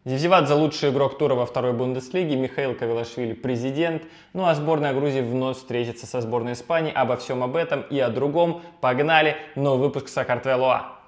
Зевзевадзе — лучший игрок тура во второй Бундеслиге, Михаил Кавелашвили — президент. Ну а сборная Грузии вновь встретится со сборной Испании. Обо всем об этом и о другом. Погнали! Новый выпуск Сакартвелоа.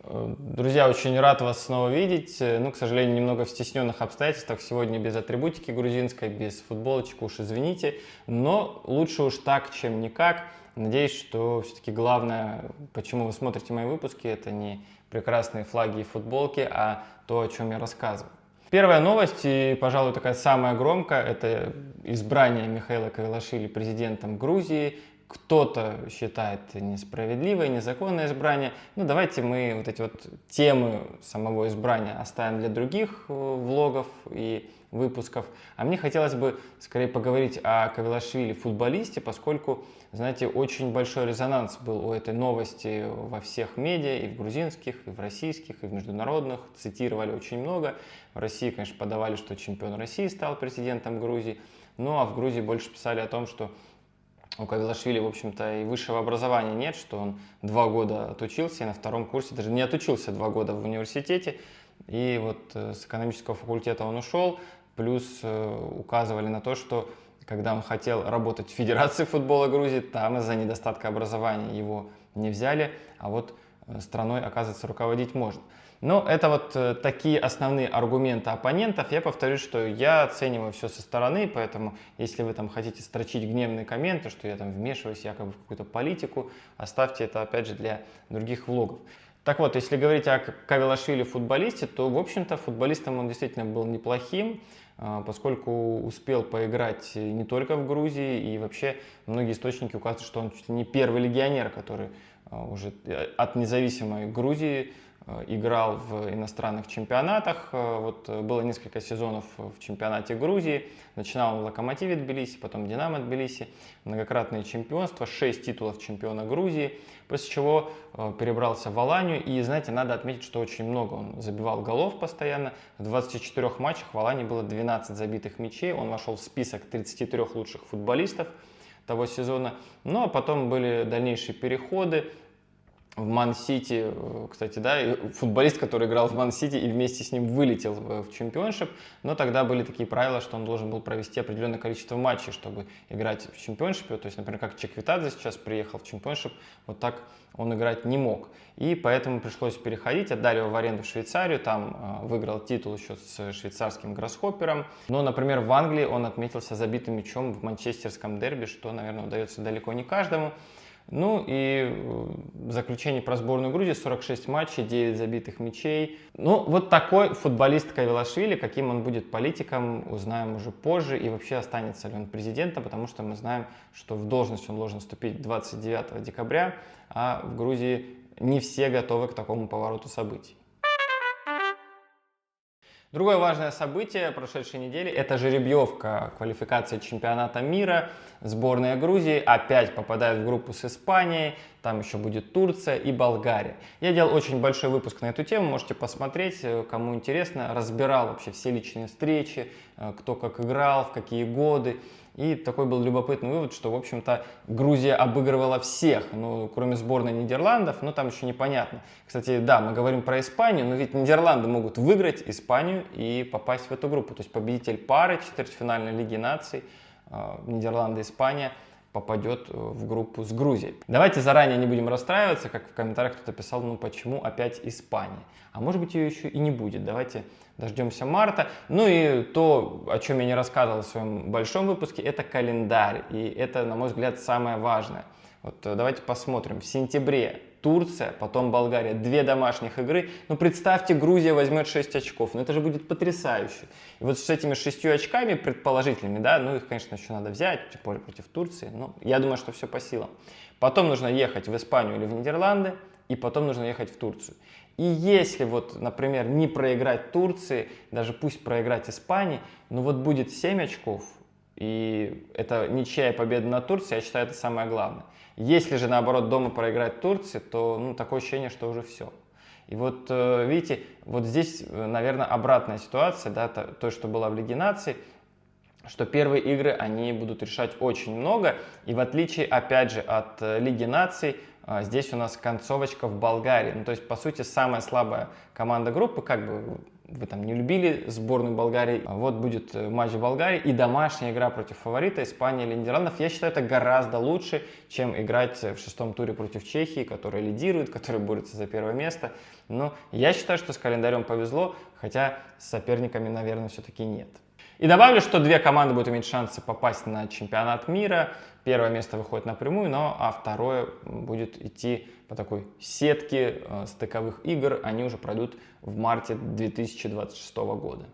Друзья, очень рад вас снова видеть. К сожалению, немного в стесненных обстоятельствах. Сегодня без атрибутики грузинской, без футболочек, уж извините. Но лучше уж так, чем никак. Надеюсь, что все-таки главное, почему вы смотрите мои выпуски, это не прекрасные флаги и футболки, а то, о чем я рассказываю. Первая новость, и, пожалуй, такая самая громкая, это избрание Михаила Кавелашвили президентом Грузии. Кто-то считает несправедливое, незаконное избрание. Давайте мы вот эти вот темы самого избрания оставим для других влогов и выпусков. А мне хотелось бы скорее поговорить о Кавелашвили футболисте, поскольку, знаете, очень большой резонанс был у этой новости во всех медиа, и в грузинских, и в российских, и в международных. Цитировали очень много. В России, конечно, подавали, что чемпион России стал президентом Грузии. Ну а в Грузии больше писали о том, что у Кавелашвили, в общем-то, и высшего образования нет, что он 2 года отучился, и на втором курсе даже не отучился 2 года в университете. И вот с экономического факультета он ушел, плюс указывали на то, что когда он хотел работать в Федерации футбола Грузии, там из-за недостатка образования его не взяли, а вот страной, оказывается, руководить может. Но это вот такие основные аргументы оппонентов. Я повторюсь, что я оцениваю все со стороны, поэтому если вы там хотите строчить гневные комменты, что я там вмешиваюсь якобы в какую-то политику, оставьте это опять же для других влогов. Так вот, если говорить о Кавелашвили футболисте, то, в общем-то, футболистом он действительно был неплохим, поскольку успел поиграть не только в Грузии, и вообще многие источники указывают, что он чуть ли не первый легионер, который уже от независимой Грузии играл в иностранных чемпионатах. Вот было несколько сезонов в чемпионате Грузии. Начинал он в Локомотиве Тбилиси, потом Динамо Тбилиси. Многократные чемпионства, 6 титулов чемпиона Грузии. После чего перебрался в Аланию. И, знаете, надо отметить, что очень много он забивал голов постоянно. В 24 матчах в Алании было 12 забитых мячей. Он вошел в список 33 лучших футболистов того сезона. Ну а потом были дальнейшие переходы. В Ман-Сити, кстати, да, футболист, который играл в Ман-Сити и вместе с ним вылетел в чемпионшип, но тогда были такие правила, что он должен был провести определенное количество матчей, чтобы играть в чемпионшипе. То есть, например, как Чеквитадзе сейчас приехал в чемпионшип, вот так он играть не мог. И поэтому пришлось переходить, отдали его в аренду в Швейцарию, там выиграл титул еще с швейцарским Гроссхоппером. Но, например, в Англии он отметился забитым мячом в манчестерском дерби, что, наверное, удается далеко не каждому. Ну и в заключение про сборную Грузии: 46 матчей, 9 забитых мячей. Вот такой футболист Кавелашвили. Каким он будет политиком, узнаем уже позже. И вообще, останется ли он президентом, потому что мы знаем, что в должность он должен вступить 29 декабря, а в Грузии не все готовы к такому повороту событий. Другое важное событие прошедшей недели – это жеребьевка квалификации чемпионата мира. Сборная Грузии опять попадает в группу с Испанией, там еще будет Турция и Болгария. Я делал очень большой выпуск на эту тему, можете посмотреть, кому интересно. Разбирал вообще все личные встречи, кто как играл, в какие годы. И такой был любопытный вывод, что, в общем-то, Грузия обыгрывала всех, кроме сборной Нидерландов, но там еще непонятно. Кстати, да, мы говорим про Испанию, но ведь Нидерланды могут выиграть Испанию и попасть в эту группу. То есть победитель пары четвертьфинальной Лиги наций, Нидерланды-Испания, попадет в группу с Грузией. Давайте заранее не будем расстраиваться, как в комментариях кто-то писал, почему опять Испания? А может быть, ее еще и не будет. Давайте дождемся марта. И то, о чем я не рассказывал в своем большом выпуске, это календарь. И это, на мой взгляд, самое важное. Вот давайте посмотрим. В сентябре Турция, потом Болгария, 2 домашних игры. Представьте, Грузия возьмет 6 очков. Это же будет потрясающе. И вот с этими 6 очками предположительными, да, их, конечно, еще надо взять, тем более против Турции. Я думаю, что все по силам. Потом нужно ехать в Испанию или в Нидерланды, и потом нужно ехать в Турцию. И если например, не проиграть Турции, даже пусть проиграть Испании, будет 7 очков, и это ничья и победа над Турцией, я считаю, это самое главное. Если же, наоборот, дома проиграть Турции, то такое ощущение, что уже все. И видите, здесь, наверное, обратная ситуация, да, то, что было в Лиге наций, что первые игры, они будут решать очень много, и в отличие, опять же, от Лиги наций, здесь у нас концовочка в Болгарии. Ну, то есть, по сути, самая слабая команда группы, как бы вы там не любили сборную Болгарии, вот будет матч в Болгарии и домашняя игра против фаворита Испании или Нидерландов. Я считаю, это гораздо лучше, чем играть в шестом туре против Чехии, которая лидирует, которая борется за первое место. Но я считаю, что с календарем повезло, хотя с соперниками, наверное, все-таки нет. И добавлю, что две команды будут иметь шансы попасть на чемпионат мира. Первое место выходит напрямую, а второе будет идти по такой сетке стыковых игр. Они уже пройдут в марте 2026 года.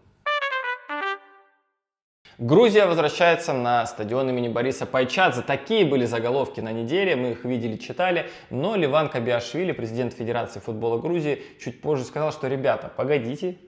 Грузия возвращается на стадион имени Бориса Пайчадзе. Такие были заголовки на неделе, мы их видели, читали. Но Леван Кабиашвили, президент Федерации футбола Грузии, чуть позже сказал, что, ребята, погодите,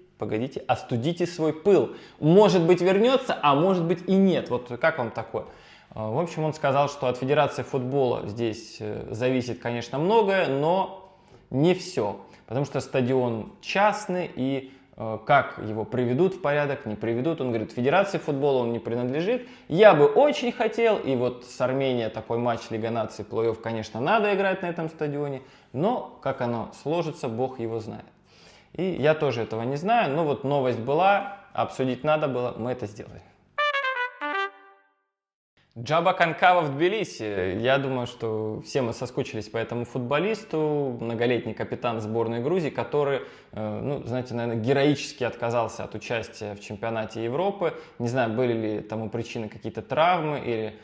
остудите свой пыл. Может быть, вернется, а может быть и нет. Вот как вам такое? В общем, он сказал, что от Федерации футбола здесь зависит, конечно, многое, но не все. Потому что стадион частный, и как его приведут в порядок, не приведут. Он говорит, Федерации футбола он не принадлежит. Я бы очень хотел, и вот с Арменией такой матч Лига наций, плей-офф, конечно, надо играть на этом стадионе. Но как оно сложится, Бог его знает. И я тоже этого не знаю, но вот новость была, обсудить надо было, мы это сделали. Джаба Канкава в Тбилиси. Я думаю, что все мы соскучились по этому футболисту, многолетний капитан сборной Грузии, который, ну, знаете, наверное, героически отказался от участия в чемпионате Европы. Не знаю, были ли тому причины какие-то травмы или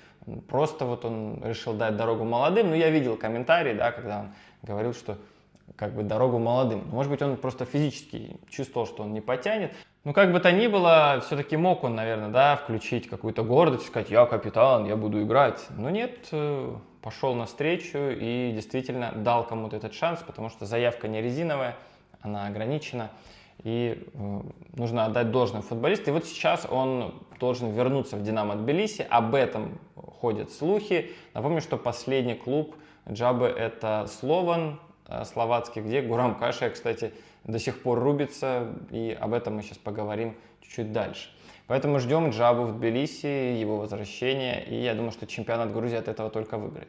просто вот он решил дать дорогу молодым. Но я видел комментарии, да, когда он говорил, что как бы дорогу молодым. Может быть, он просто физически чувствовал, что он не потянет. Ну, как бы то ни было, все-таки мог он, наверное, да, включить какую-то гордость, сказать, я капитан, я буду играть. Но нет, пошел навстречу и действительно дал кому-то этот шанс, потому что заявка не резиновая, она ограничена. И нужно отдать должное футболисту. И вот сейчас он должен вернуться в Динамо Тбилиси. Об этом ходят слухи. Напомню, что последний клуб Джабы — это Слован, словацкий, где Гурам Кашия, кстати, до сих пор рубится, и об этом мы сейчас поговорим чуть-чуть дальше. Поэтому ждем Джабу в Тбилиси, его возвращения, и я думаю, что чемпионат Грузии от этого только выиграет.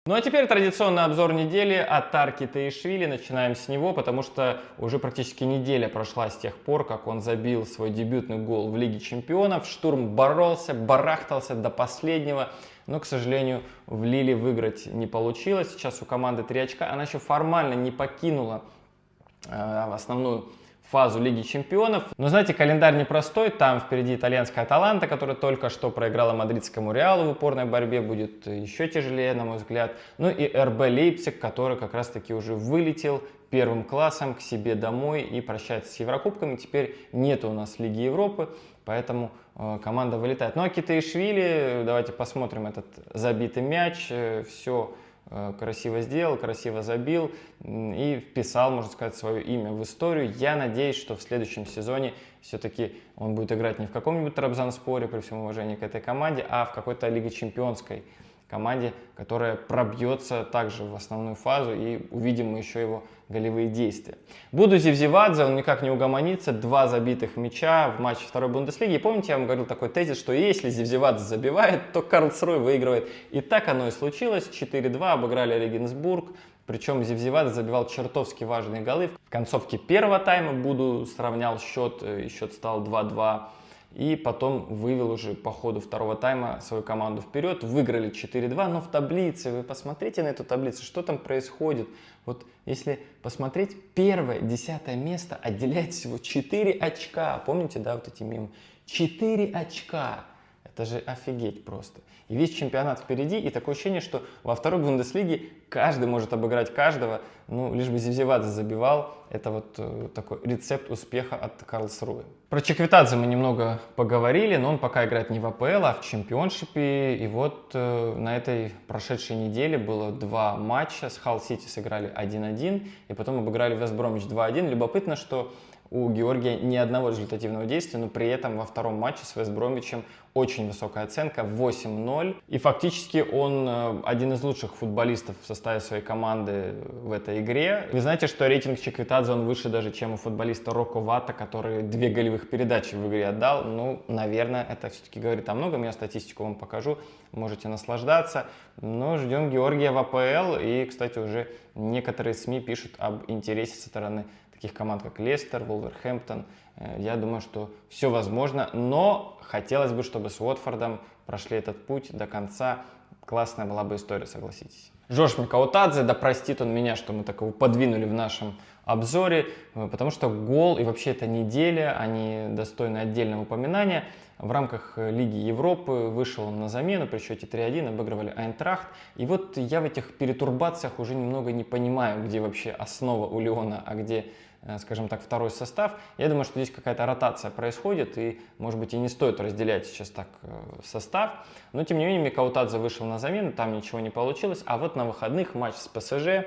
Ну а теперь традиционный обзор недели от Тарки Таишвили. Начинаем с него, потому что уже практически неделя прошла с тех пор, как он забил свой дебютный гол в Лиге Чемпионов. Штурм боролся, барахтался до последнего, но, к сожалению, в Лиле выиграть не получилось. Сейчас у команды 3 очка. Она еще формально не покинула основную фазу Лиги Чемпионов. Но, знаете, календарь непростой. Там впереди итальянская Аталанта, которая только что проиграла мадридскому Реалу в упорной борьбе. Будет еще тяжелее, на мой взгляд. Ну и РБ Лейпциг, который как раз-таки уже вылетел первым классом к себе домой и прощается с Еврокубками. Теперь нет у нас Лиги Европы, поэтому команда вылетает. Ну а Китаишвили, давайте посмотрим этот забитый мяч. Все красиво сделал, красиво забил и вписал, можно сказать, свое имя в историю. Я надеюсь, что в следующем сезоне все-таки он будет играть не в каком-нибудь Трабзонспоре, при всем уважении к этой команде, а в какой-то Лиге Чемпионской команде, которая пробьется также в основную фазу, и увидим мы еще его голевые действия. Буду Зевзевадзе, он никак не угомонится, 2 забитых мяча в матче второй Бундеслиги. И помните, я вам говорил такой тезис, что если Зевзевадзе забивает, то Карлсруэ выигрывает. И так оно и случилось, 4-2 обыграли Регенсбург. Причем Зевзевадзе забивал чертовски важные голы. В концовке первого тайма Буду сравнял счет, и счет стал 2-2. И потом вывел уже по ходу второго тайма свою команду вперед. Выиграли 4-2, но в таблице, вы посмотрите на эту таблицу, что там происходит. Вот если посмотреть, первое, 10-е место отделяет всего 4 очка. Помните, да, вот эти мемы? 4 очка. Это же офигеть просто. И весь чемпионат впереди, и такое ощущение, что во второй Бундеслиге каждый может обыграть каждого, ну, лишь бы Зевзевадзе забивал. Это вот такой рецепт успеха от Карлсруэ. Про Чеквитадзе мы немного поговорили, но он пока играет не в АПЛ, а в чемпионшипе. И вот на этой прошедшей неделе было 2 матча. С Халл Сити сыграли 1-1, и потом обыграли Вест Бромвич 2-1. Любопытно, что у Георгия ни одного результативного действия, но при этом во втором матче с Вест Бромвичем очень высокая оценка, 8-0. И фактически он один из лучших футболистов в составе своей команды в этой игре. Вы знаете, что рейтинг Чиквитадзе он выше даже, чем у футболиста Роко Вата, который 2 голевых передачи в игре отдал. Ну, наверное, это все-таки говорит о многом. Я статистику вам покажу, можете наслаждаться. Но ждем Георгия в АПЛ. И, кстати, уже некоторые СМИ пишут об интересе со стороны таких команд, как Лестер, Вулверхэмптон. Я думаю, что все возможно, но хотелось бы, чтобы с Уотфордом прошли этот путь до конца. Классная была бы история, согласитесь. Жорж Микаутадзе, да простит он меня, что мы такого подвинули в нашем обзоре, потому что гол и вообще эта неделя, они достойны отдельного упоминания. В рамках Лиги Европы вышел он на замену при счете 3-1, обыгрывали Айнтрахт. И вот я в этих перетурбациях уже немного не понимаю, где вообще основа у Лиона, а где, скажем так, второй состав. Я думаю, что здесь какая-то ротация происходит, и, может быть, и не стоит разделять сейчас так состав. Но, тем не менее, Микаутадзе вышел на замену, там ничего не получилось. А вот на выходных матч с ПСЖ.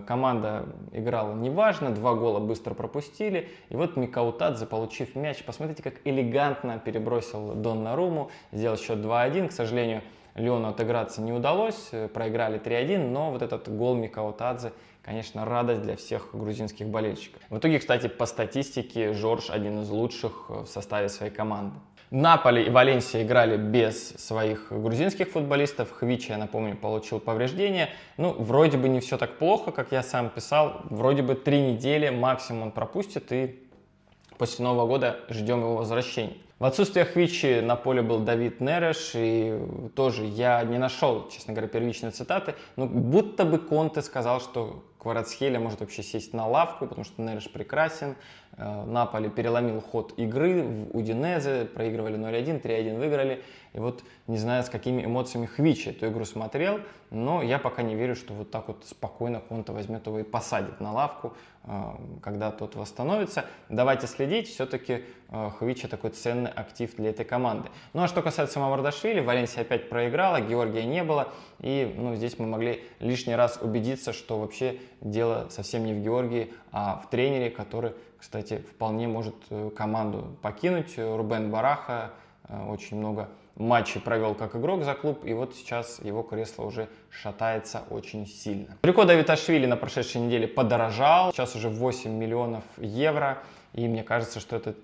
Команда играла неважно, 2 гола быстро пропустили. И вот Микаутадзе, получив мяч, посмотрите, как элегантно перебросил Доннарумму, сделал счет 2-1. К сожалению, Лиону отыграться не удалось, проиграли 3-1, но вот этот гол Микаутадзе, конечно, радость для всех грузинских болельщиков. В итоге, кстати, по статистике Жорж один из лучших в составе своей команды. Наполи и Валенсия играли без своих грузинских футболистов. Хвичи, я напомню, получил повреждение. Ну, вроде бы не все так плохо, как я сам писал. Вроде бы 3 недели максимум он пропустит, и после Нового года ждем его возвращения. В отсутствие Хвичи на поле был Давид Нереш, и тоже я не нашел, честно говоря, первичной цитаты, но будто бы Конте сказал, что Кварацхелия может вообще сесть на лавку, потому что Нереш прекрасен. Наполи переломил ход игры в Удинезе, проигрывали 0-1, 3-1 выиграли. И вот не знаю, с какими эмоциями Хвичи эту игру смотрел, но я пока не верю, что вот так вот спокойно Конте возьмет его и посадит на лавку, когда тот восстановится. Давайте следить, все-таки Хвичи такой ценный актив для этой команды. Ну а что касается Мамардашвили, Валенсия опять проиграла, Георгия не было, и здесь мы могли лишний раз убедиться, что вообще дело совсем не в Георгии, а в тренере, который, кстати, вполне может команду покинуть. Рубен Бараха очень много матчей провел как игрок за клуб, и вот сейчас его кресло уже шатается очень сильно. Приход Давидашвили на прошедшей неделе подорожал, сейчас уже 8 миллионов евро, и мне кажется, что эта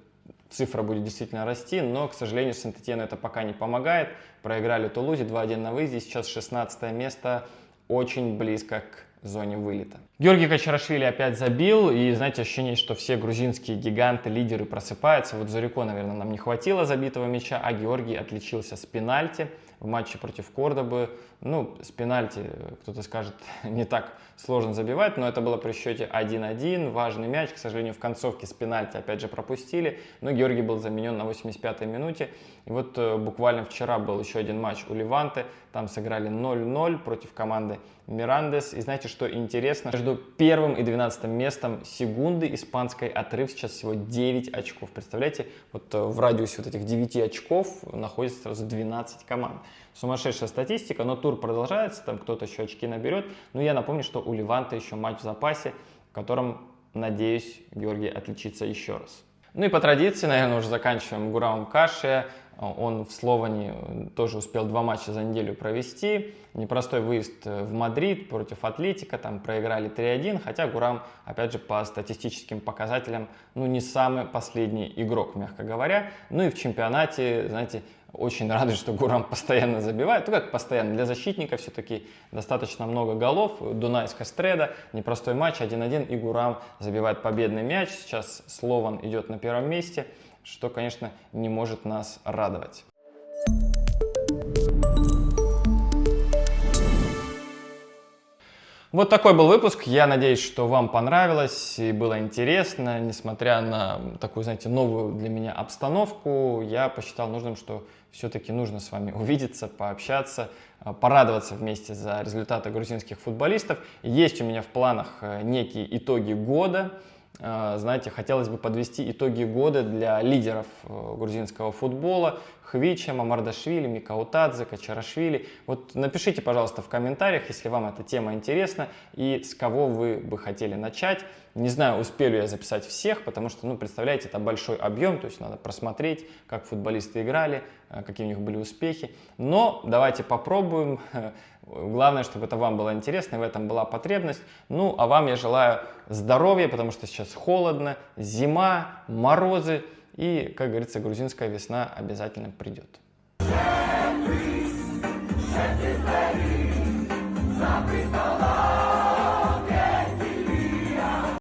цифра будет действительно расти, но, к сожалению, Сент-Этьену это пока не помогает. Проиграли Тулузе 2-1 на выезде, сейчас 16 место, очень близко к зоне вылета. Георгий Качарашвили опять забил, и знаете, ощущение, что все грузинские гиганты, лидеры просыпаются. Вот Зорико, наверное, нам не хватило забитого мяча, а Георгий отличился с пенальти в матче против Кордобы. Ну, с пенальти, кто-то скажет, не так сложно забивать, но это было при счете 1-1, важный мяч, к сожалению, в концовке с пенальти опять же пропустили, но Георгий был заменен на 85-й минуте. И вот буквально вчера был еще один матч у Леванте, там сыграли 0-0 против команды Мирандес. И знаете, что интересно? Между первым и 12 местом секунды испанской отрыв сейчас всего 9 очков. Представляете, вот в радиусе вот этих 9 очков находится сразу 12 команд. Сумасшедшая статистика, но тур продолжается, там кто-то еще очки наберет. Но я напомню, что у Леванта еще матч в запасе, в котором, надеюсь, Георгий отличится еще раз. Ну и по традиции, наверное, уже заканчиваем Гурамом Кашия. Он в Словане тоже успел 2 матча за неделю провести. Непростой выезд в Мадрид против Атлетика, там проиграли 3-1, хотя Гурам, опять же, по статистическим показателям, не самый последний игрок, мягко говоря. Ну и в чемпионате, знаете, очень радует, что Гурам постоянно забивает. Ну как постоянно, для защитника все-таки достаточно много голов. Дунайс Кастреда, непростой матч, 1-1, и Гурам забивает победный мяч. Сейчас Слован идет на первом месте, что, конечно, не может нас радовать. Вот такой был выпуск. Я надеюсь, что вам понравилось и было интересно. Несмотря на такую, знаете, новую для меня обстановку, я посчитал нужным, что все-таки нужно с вами увидеться, пообщаться, порадоваться вместе за результаты грузинских футболистов. Есть у меня в планах некие итоги года. знаете, хотелось бы подвести итоги года для лидеров грузинского футбола: Хвича, Мамардашвили, Микаутадзе, Качарашвили. Вот напишите, пожалуйста, в комментариях, если вам эта тема интересна, и с кого вы бы хотели начать. Не знаю, успею ли я записать всех, потому что, ну, представляете, это большой объем, то есть надо просмотреть, как футболисты играли, какие у них были успехи. Но давайте попробуем. Главное, чтобы это вам было интересно, и в этом была потребность. Ну, а вам я желаю здоровья, потому что сейчас холодно, зима, морозы, и, как говорится, грузинская весна обязательно придет.